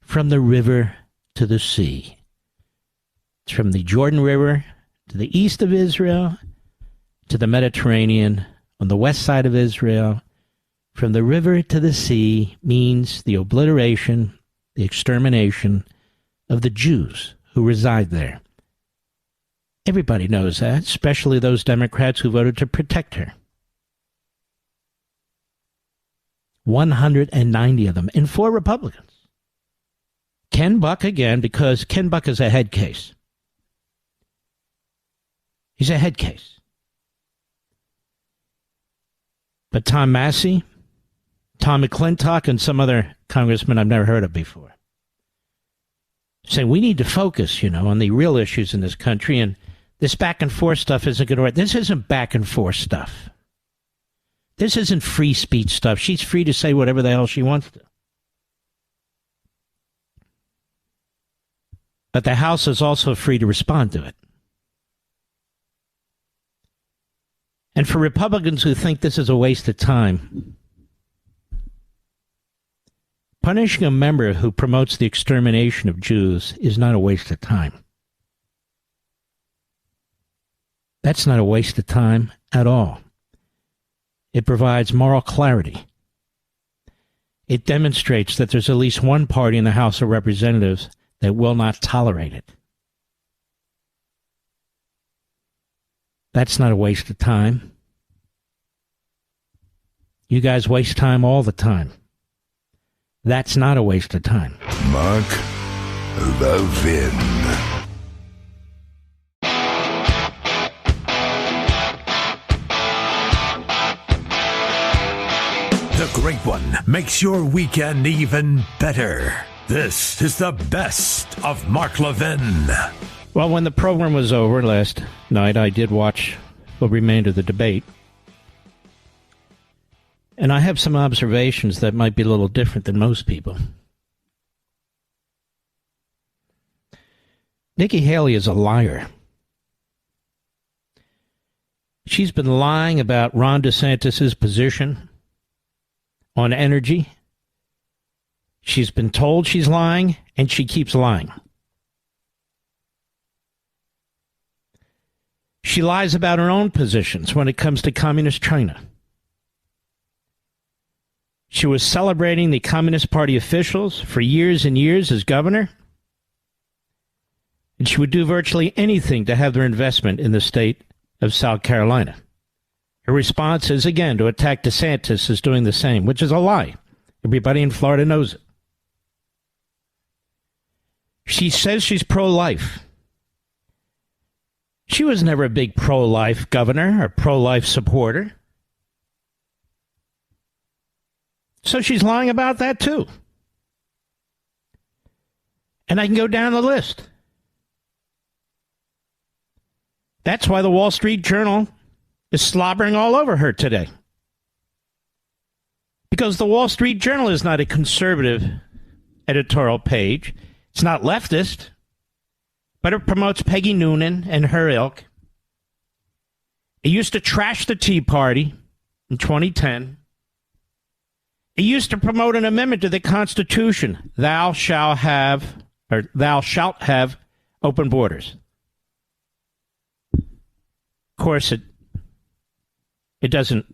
[SPEAKER 1] From the river to the sea. It's from the Jordan River to the east of Israel to the Mediterranean on the west side of Israel. From the river to the sea means the obliteration, the extermination of the Jews who reside there. Everybody knows that, especially those Democrats who voted to protect her. 190 of them, and 4 Republicans. Ken Buck again, because Ken Buck is a head case. He's a head case. But Tom Massey, Tom McClintock, and some other congressman I've never heard of before saying we need to focus, on the real issues in this country, and this back and forth stuff isn't going to work. This isn't back and forth stuff. This isn't free speech stuff. She's free to say whatever the hell she wants to. But the House is also free to respond to it. And for Republicans who think this is a waste of time, punishing a member who promotes the extermination of Jews is not a waste of time. That's not a waste of time at all. It provides moral clarity. It demonstrates that there's at least one party in the House of Representatives that will not tolerate it. That's not a waste of time. You guys waste time all the time. That's not a waste of time.
[SPEAKER 3] Mark Levin.
[SPEAKER 2] The Great One makes your weekend even better. This is the best of Mark Levin.
[SPEAKER 1] Well, when the program was over last night, I did watch the remainder of the debate. And I have some observations that might be a little different than most people. Nikki Haley is a liar. She's been lying about Ron DeSantis' position on energy. She's been told she's lying, and she keeps lying. She lies about her own positions when it comes to communist China. She was celebrating the Communist Party officials for years and years as governor, and she would do virtually anything to have their investment in the state of South Carolina. Her response is, again, to attack DeSantis as doing the same, which is a lie. Everybody in Florida knows it. She says she's pro-life. She was never a big pro-life governor or pro-life supporter. So she's lying about that, too. And I can go down the list. That's why the Wall Street Journal is slobbering all over her today. Because the Wall Street Journal is not a conservative editorial page. It's not leftist. But it promotes Peggy Noonan and her ilk. It used to trash the Tea Party in 2010. It used to promote an amendment to the Constitution. Thou shalt have open borders. Of course, it doesn't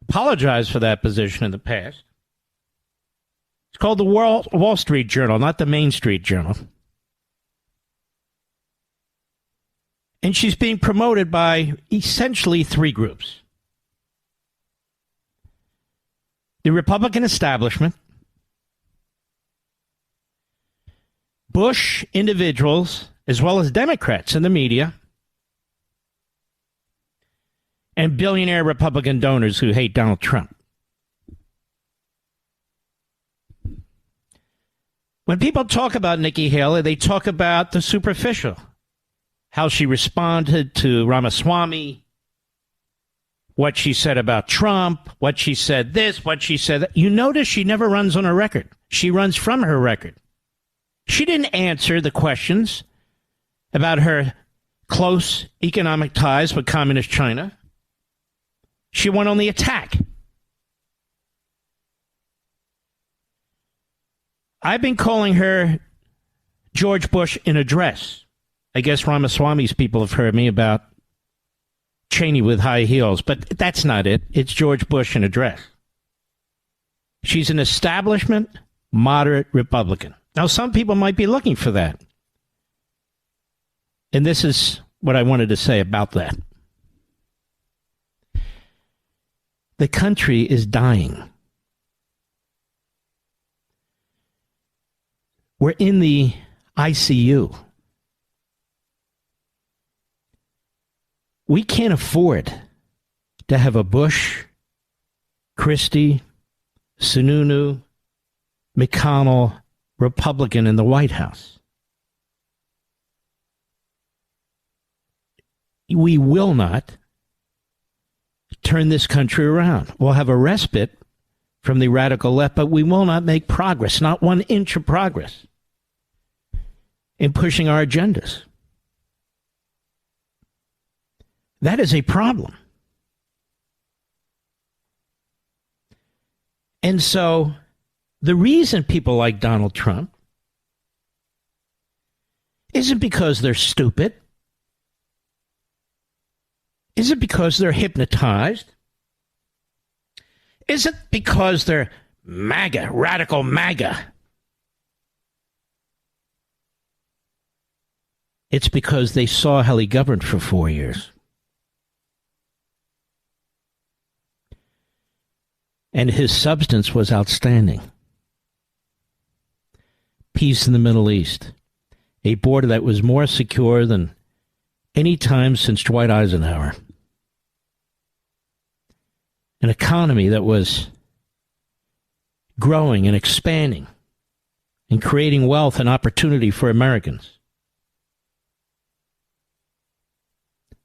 [SPEAKER 1] apologize for that position in the past. It's called the Wall Street Journal, not the Main Street Journal. And she's being promoted by essentially 3 groups. The Republican establishment, Bush individuals, as well as Democrats in the media, and billionaire Republican donors who hate Donald Trump. When people talk about Nikki Haley, they talk about the superficial, how she responded to Ramaswamy, what she said about Trump, what she said this, what she said that. You notice she never runs on her record. She runs from her record. She didn't answer the questions about her close economic ties with communist China. She went on the attack. I've been calling her George Bush in address. I guess Ramaswamy's people have heard me about Cheney with high heels, but that's not it. It's George Bush in address. She's an establishment, moderate Republican. Now, some people might be looking for that. And this is what I wanted to say about that. The country is dying. We're in the ICU. We can't afford to have a Bush, Christie, Sununu, McConnell Republican in the White House. We will not turn this country around. We'll have a respite from the radical left, but we will not make progress, not 1 inch of progress in pushing our agendas. That is a problem. And so the reason people like Donald Trump isn't because they're stupid. Isn't because they're hypnotized. Isn't because they're MAGA, radical MAGA. It's because they saw how he governed for 4 years. And his substance was outstanding. Peace in the Middle East. A border that was more secure than any time since Dwight Eisenhower. An economy that was growing and expanding and creating wealth and opportunity for Americans.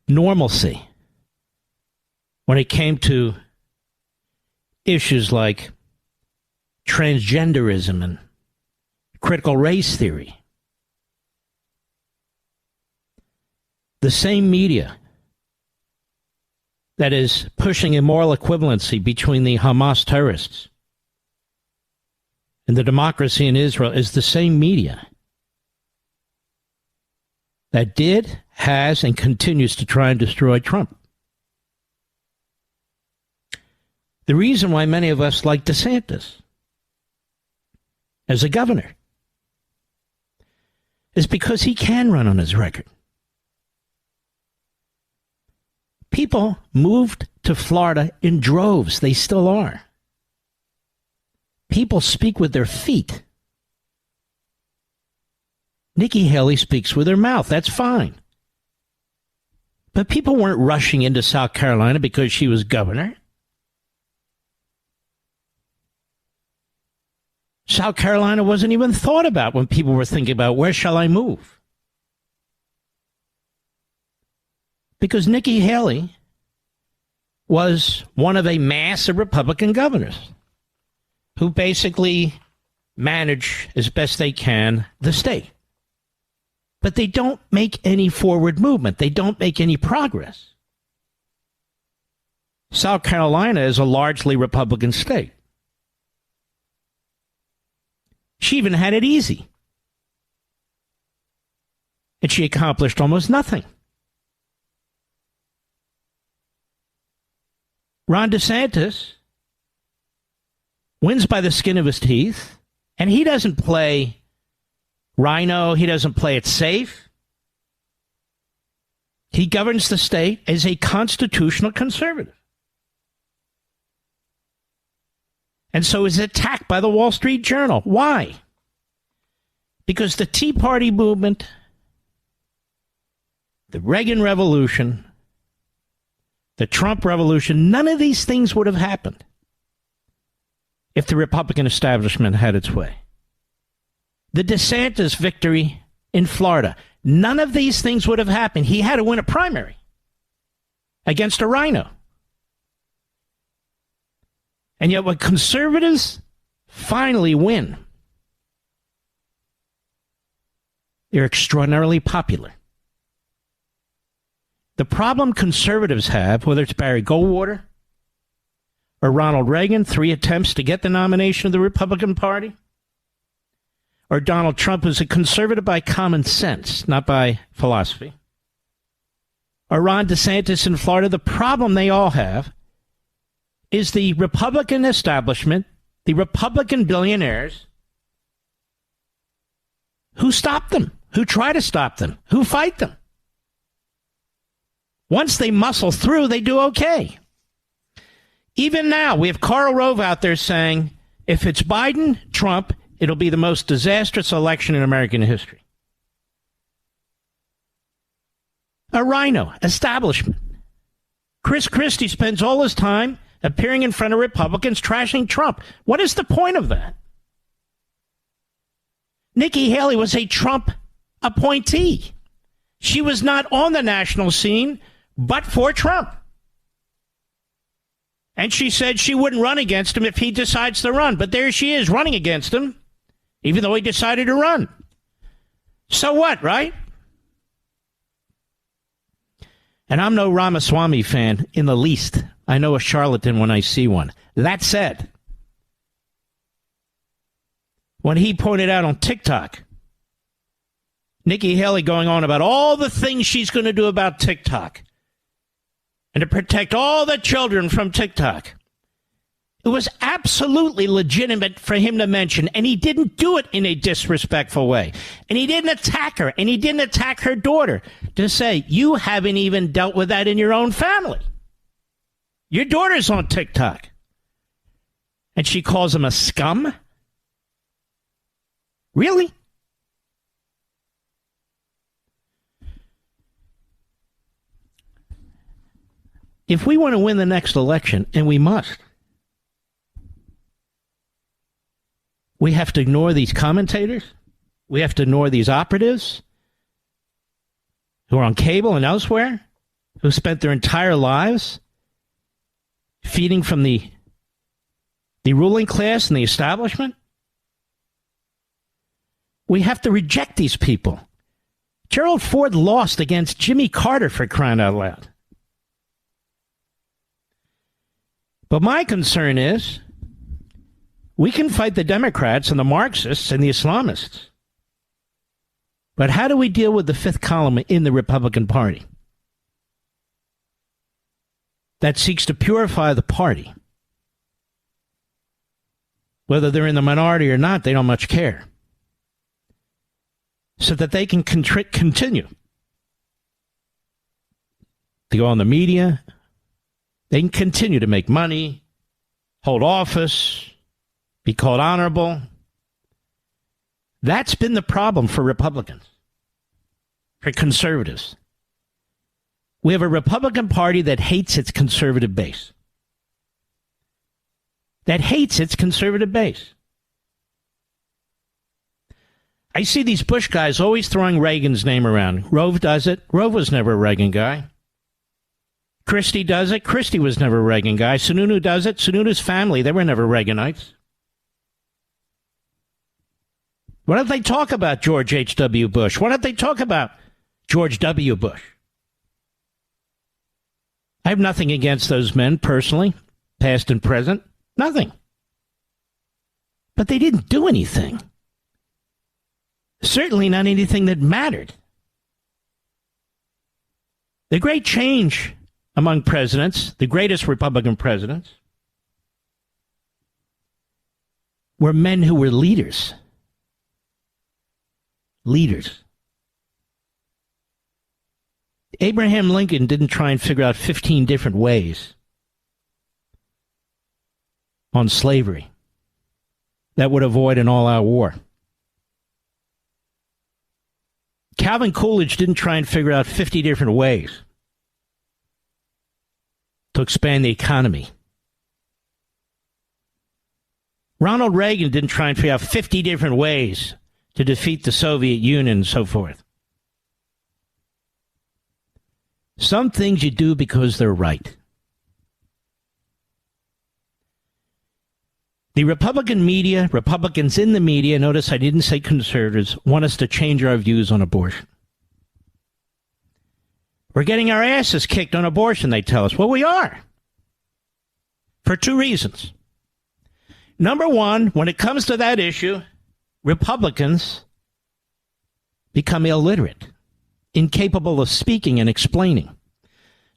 [SPEAKER 1] Normalcy when it came to issues like transgenderism and critical race theory. The same media that is pushing immoral equivalency between the Hamas terrorists and the democracy in Israel is the same media that did, has, and continues to try and destroy Trump. The reason why many of us like DeSantis as a governor is because he can run on his record. People moved to Florida in droves. They still are. People speak with their feet. Nikki Haley speaks with her mouth. That's fine. But people weren't rushing into South Carolina because she was governor. South Carolina wasn't even thought about when people were thinking about where shall I move? Because Nikki Haley was one of a mass of Republican governors who basically manage as best they can the state. But they don't make any forward movement. They don't make any progress. South Carolina is a largely Republican state. She even had it easy. And she accomplished almost nothing. Ron DeSantis wins by the skin of his teeth, and he doesn't play rhino. He doesn't play it safe. He governs the state as a constitutional conservative. And so is attacked by the Wall Street Journal. Why? Because the Tea Party movement, the Reagan Revolution, the Trump Revolution, none of these things would have happened if the Republican establishment had its way. The DeSantis victory in Florida, none of these things would have happened. He had to win a primary against a rhino. And yet when conservatives finally win, they're extraordinarily popular. The problem conservatives have, whether it's Barry Goldwater or Ronald Reagan, 3 attempts to get the nomination of the Republican Party, or Donald Trump, who's a conservative by common sense, not by philosophy, or Ron DeSantis in Florida, the problem they all have is the Republican establishment, the Republican billionaires, who stop them, who try to stop them, who fight them. Once they muscle through, they do okay. Even now, we have Karl Rove out there saying, if it's Biden, Trump, it'll be the most disastrous election in American history. A rhino, establishment. Chris Christie spends all his time appearing in front of Republicans, trashing Trump. What is the point of that? Nikki Haley was a Trump appointee. She was not on the national scene, but for Trump. And she said she wouldn't run against him if he decides to run. But there she is running against him, even though he decided to run. So what, right? And I'm no Ramaswamy fan in the least. I know a charlatan when I see one. That said, when he pointed out on TikTok, Nikki Haley going on about all the things she's going to do about TikTok and to protect all the children from TikTok, it was absolutely legitimate for him to mention, and he didn't do it in a disrespectful way. And he didn't attack her, and he didn't attack her daughter, to say, you haven't even dealt with that in your own family. Your daughter's on TikTok. And she calls him a scum? Really? If we want to win the next election, and we must, we have to ignore these commentators. We have to ignore these operatives who are on cable and elsewhere, who spent their entire lives feeding from the ruling class and the establishment. We have to reject these people. Gerald Ford lost against Jimmy Carter, for crying out loud. But my concern is, we can fight the Democrats and the Marxists and the Islamists. But how do we deal with the fifth column in the Republican Party that seeks to purify the party? Whether they're in the minority or not, they don't much care. So that they can continue to go on the media. They can continue to make money, hold office, be called honorable. That's been the problem for Republicans, for conservatives. We have a Republican Party that hates its conservative base. That hates its conservative base. I see these Bush guys always throwing Reagan's name around. Rove does it. Rove was never a Reagan guy. Christie does it. Christie was never a Reagan guy. Sununu does it. Sununu's family, they were never Reaganites. Why don't they talk about George H.W. Bush? Why don't they talk about George W. Bush? I have nothing against those men personally, past and present. Nothing. But they didn't do anything. Certainly not anything that mattered. The great change among presidents, the greatest Republican presidents, were men who were leaders. Leaders. Abraham Lincoln didn't try and figure out 15 different ways on slavery that would avoid an all-out war. Calvin Coolidge didn't try and figure out 50 different ways to expand the economy. Ronald Reagan didn't try and figure out 50 different ways to defeat the Soviet Union and so forth. Some things you do because they're right. The Republican media, Republicans in the media, notice I didn't say conservatives, want us to change our views on abortion. We're getting our asses kicked on abortion, they tell us. Well, we are. For two reasons. Number one, when it comes to that issue, Republicans become illiterate, incapable of speaking and explaining.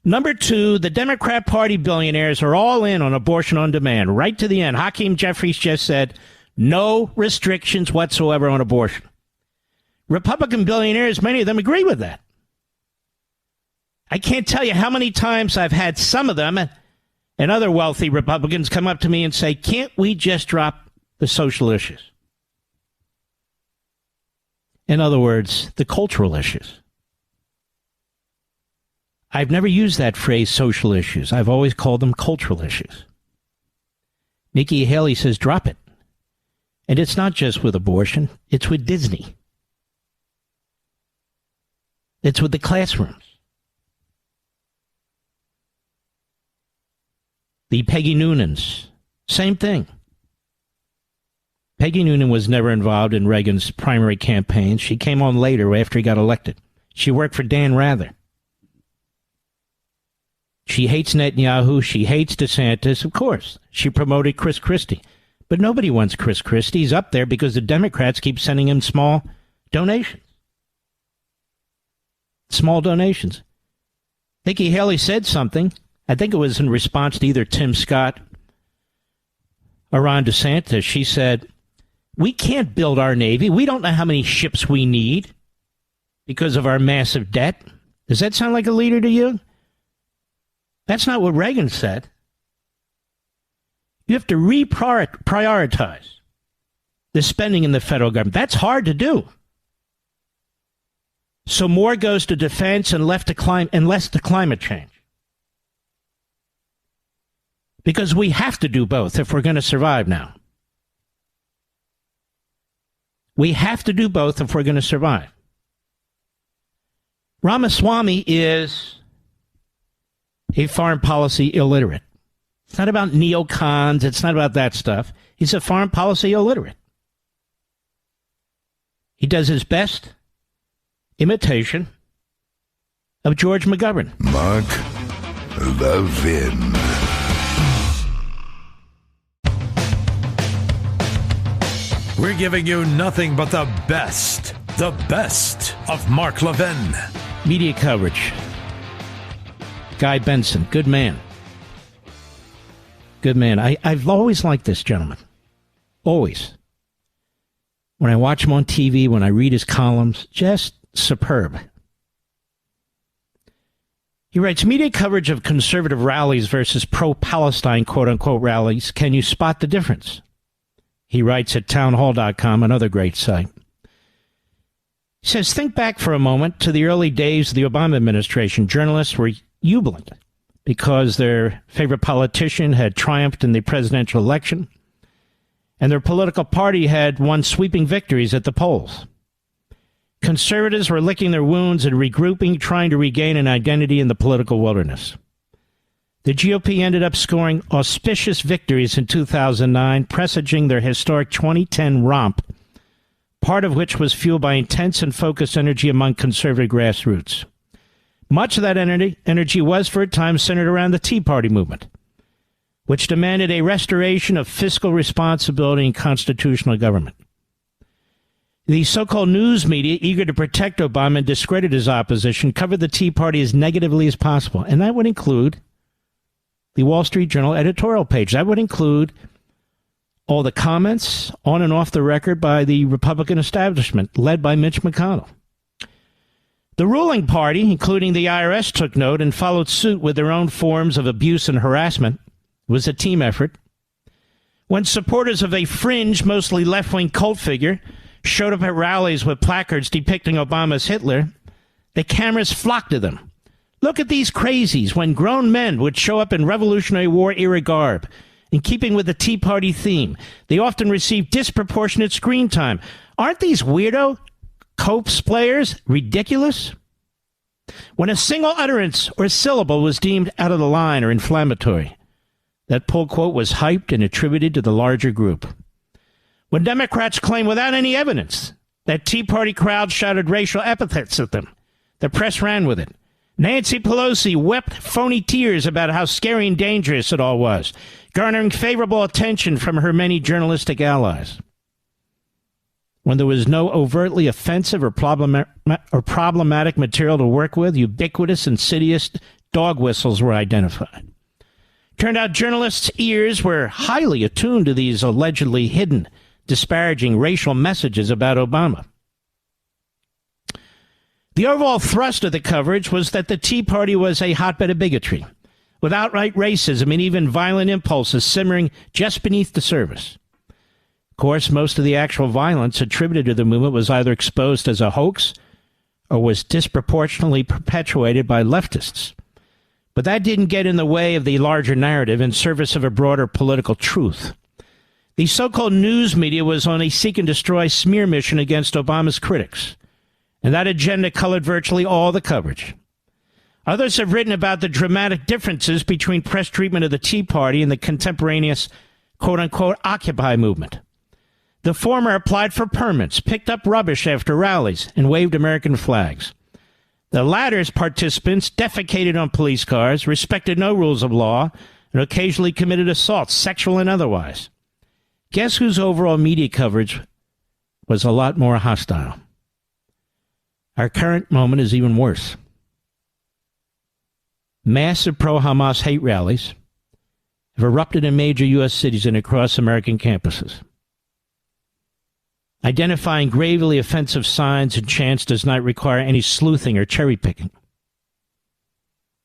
[SPEAKER 1] Number two, the Democrat Party billionaires are all in on abortion on demand, right to the end. Hakeem Jeffries just said, no restrictions whatsoever on abortion. Republican billionaires, many of them agree with that. I can't tell you how many times I've had some of them and other wealthy Republicans come up to me and say, can't we just drop the social issues? In other words, the cultural issues. I've never used that phrase, social issues. I've always called them cultural issues. Nikki Haley says, drop it. And it's not just with abortion. It's with Disney. It's with the classrooms. The Peggy Noonans, same thing. Peggy Noonan was never involved in Reagan's primary campaign. She came on later after he got elected. She worked for Dan Rather. She hates Netanyahu. She hates DeSantis. Of course, she promoted Chris Christie. But nobody wants Chris Christie. He's up there because the Democrats keep sending him small donations. Small donations. Nikki Haley said something. I think it was in response to either Tim Scott or Ron DeSantis. She said, we can't build our Navy. We don't know how many ships we need because of our massive debt. Does that sound like a leader to you? That's not what Reagan said. You have to reprioritize the spending in the federal government. That's hard to do. So more goes to defense and less to climate change. Because we have to do both if we're going to survive now. We have to do both if we're going to survive. Ramaswamy is a foreign policy illiterate. It's not about neocons. It's not about that stuff. He's a foreign policy illiterate. He does his best imitation of George McGovern.
[SPEAKER 3] Mark Levin.
[SPEAKER 2] We're giving you nothing but the best of Mark Levin.
[SPEAKER 1] Media coverage. Guy Benson, good man. Good man. I've always liked this gentleman. Always. When I watch him on TV, when I read his columns, just superb. He writes, media coverage of conservative rallies versus pro-Palestine, quote-unquote, rallies. Can you spot the difference? He writes at townhall.com, another great site. He says, think back for a moment to the early days of the Obama administration. Journalists were jubilant because their favorite politician had triumphed in the presidential election and their political party had won sweeping victories at the polls. Conservatives were licking their wounds and regrouping, trying to regain an identity in the political wilderness. The GOP ended up scoring auspicious victories in 2009, presaging their historic 2010 romp, part of which was fueled by intense and focused energy among conservative grassroots. Much of that energy was, for a time, centered around the Tea Party movement, which demanded a restoration of fiscal responsibility and constitutional government. The so-called news media, eager to protect Obama and discredit his opposition, covered the Tea Party as negatively as possible, and that would include the Wall Street Journal editorial page. That would include all the comments on and off the record by the Republican establishment, led by Mitch McConnell. The ruling party, including the IRS, took note and followed suit with their own forms of abuse and harassment. It was a team effort. When supporters of a fringe, mostly left-wing cult figure showed up at rallies with placards depicting Obama's Hitler, the cameras flocked to them. Look at these crazies. When grown men would show up in Revolutionary War-era garb, in keeping with the Tea Party theme, they often received disproportionate screen time. Aren't these weirdo cosplayers ridiculous? When a single utterance or syllable was deemed out of the line or inflammatory, that pull quote was hyped and attributed to the larger group. When Democrats claimed without any evidence that Tea Party crowds shouted racial epithets at them, the press ran with it. Nancy Pelosi wept phony tears about how scary and dangerous it all was, garnering favorable attention from her many journalistic allies. When there was no overtly offensive or problematic material to work with, ubiquitous, insidious dog whistles were identified. Turned out journalists' ears were highly attuned to these allegedly hidden, disparaging racial messages about Obama. The overall thrust of the coverage was that the Tea Party was a hotbed of bigotry, with outright racism and even violent impulses simmering just beneath the surface. Of course, most of the actual violence attributed to the movement was either exposed as a hoax or was disproportionately perpetuated by leftists. But that didn't get in the way of the larger narrative in service of a broader political truth. The so-called news media was on a seek and destroy smear mission against Obama's critics, and that agenda colored virtually all the coverage. Others have written about the dramatic differences between press treatment of the Tea Party and the contemporaneous quote-unquote Occupy movement. The former applied for permits, picked up rubbish after rallies, and waved American flags. The latter's participants defecated on police cars, respected no rules of law, and occasionally committed assaults, sexual and otherwise. Guess whose overall media coverage was a lot more hostile? Our current moment is even worse. Massive pro-Hamas hate rallies have erupted in major U.S. cities and across American campuses. Identifying gravely offensive signs and chants does not require any sleuthing or cherry-picking.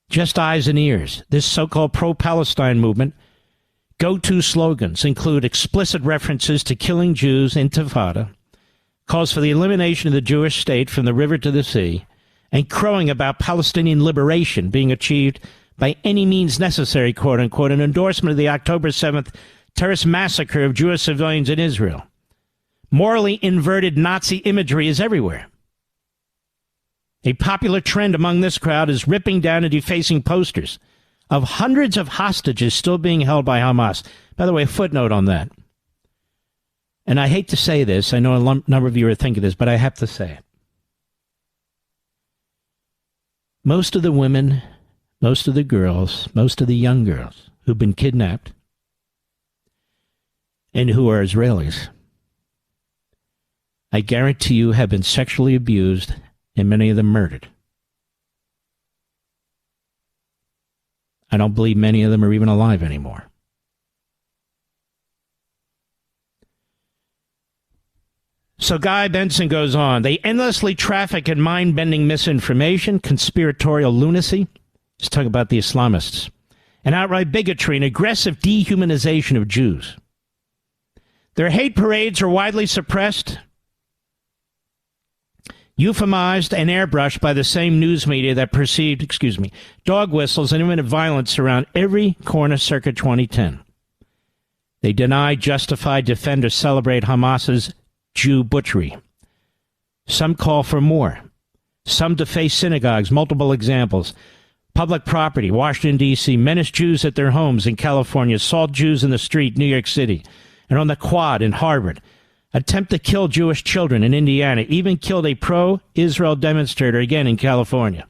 [SPEAKER 1] Just eyes and ears. This so-called pro-Palestine movement go-to slogans include explicit references to killing Jews, intifada, calls for the elimination of the Jewish state from the river to the sea, and crowing about Palestinian liberation being achieved by any means necessary, quote-unquote, an endorsement of the October 7th terrorist massacre of Jewish civilians in Israel. Morally inverted Nazi imagery is everywhere. A popular trend among this crowd is ripping down and defacing posters of hundreds of hostages still being held by Hamas. By the way, a footnote on that. And I hate to say this. I know a number of you are thinking this, but I have to say it. Most of the women, most of the girls, most of the young girls who've been kidnapped and who are Israelis, I guarantee you have been sexually abused and many of them murdered. I don't believe many of them are even alive anymore. So Guy Benson goes on. They endlessly traffic in mind-bending misinformation, conspiratorial lunacy. He's talking about the Islamists. And outright bigotry and aggressive dehumanization of Jews. Their hate parades are widely suppressed, euphemized, and airbrushed by the same news media that perceived, dog whistles and imminent violence around every corner circa 2010. They deny, justify, defend, or celebrate Hamas's Jew butchery. Some call for more. Some deface synagogues, multiple examples. Public property, Washington, D.C., menace Jews at their homes in California, assault Jews in the street, New York City, and on the Quad in Harvard. Attempt to kill Jewish children in Indiana, even killed a pro-Israel demonstrator again in California.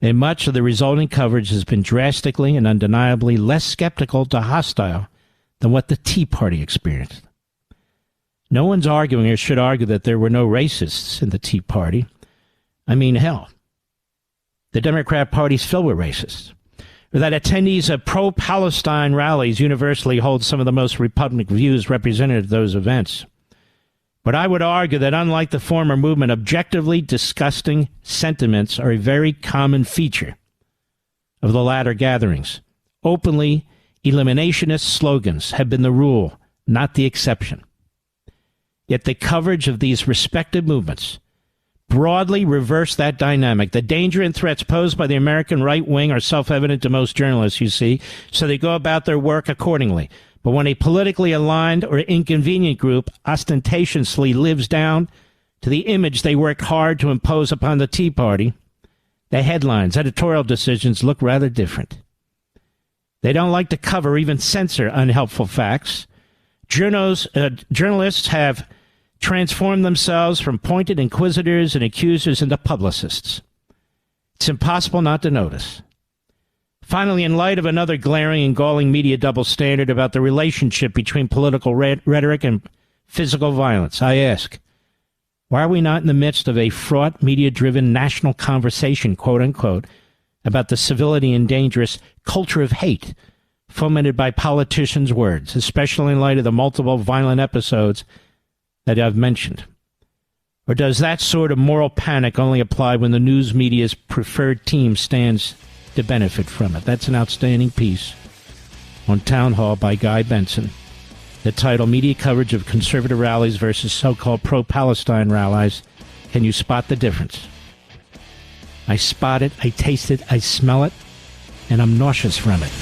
[SPEAKER 1] And much of the resulting coverage has been drastically and undeniably less skeptical to hostile than what the Tea Party experienced. No one's arguing or should argue that there were no racists in the Tea Party. I mean, hell, the Democrat Party's filled with racists. Or that attendees of pro-Palestine rallies universally hold some of the most Republican views represented at those events. But I would argue that unlike the former movement, objectively disgusting sentiments are a very common feature of the latter gatherings. Openly eliminationist slogans have been the rule, not the exception. Yet the coverage of these respective movements broadly reverse that dynamic. The danger and threats posed by the American right wing are self-evident to most journalists, you see, so they go about their work accordingly. But when a politically aligned or inconvenient group ostentatiously lives down to the image they worked hard to impose upon the Tea Party, the headlines, editorial decisions look rather different. They don't like to cover or even censor unhelpful facts. Journalists have transformed themselves from pointed inquisitors and accusers into publicists. It's impossible not to notice. Finally, in light of another glaring and galling media double standard about the relationship between political rhetoric and physical violence, I ask, why are we not in the midst of a fraught, media-driven national conversation, quote-unquote, about the civility and dangerous culture of hate fomented by politicians' words, especially in light of the multiple violent episodes that I've mentioned? Or does that sort of moral panic only apply when the news media's preferred team stands to benefit from it? That's an outstanding piece on Town Hall by Guy Benson. The title, Media Coverage of Conservative Rallies versus So-Called Pro-Palestine Rallies. Can you spot the difference? I spot it, I taste it, I smell it, and I'm nauseous from it.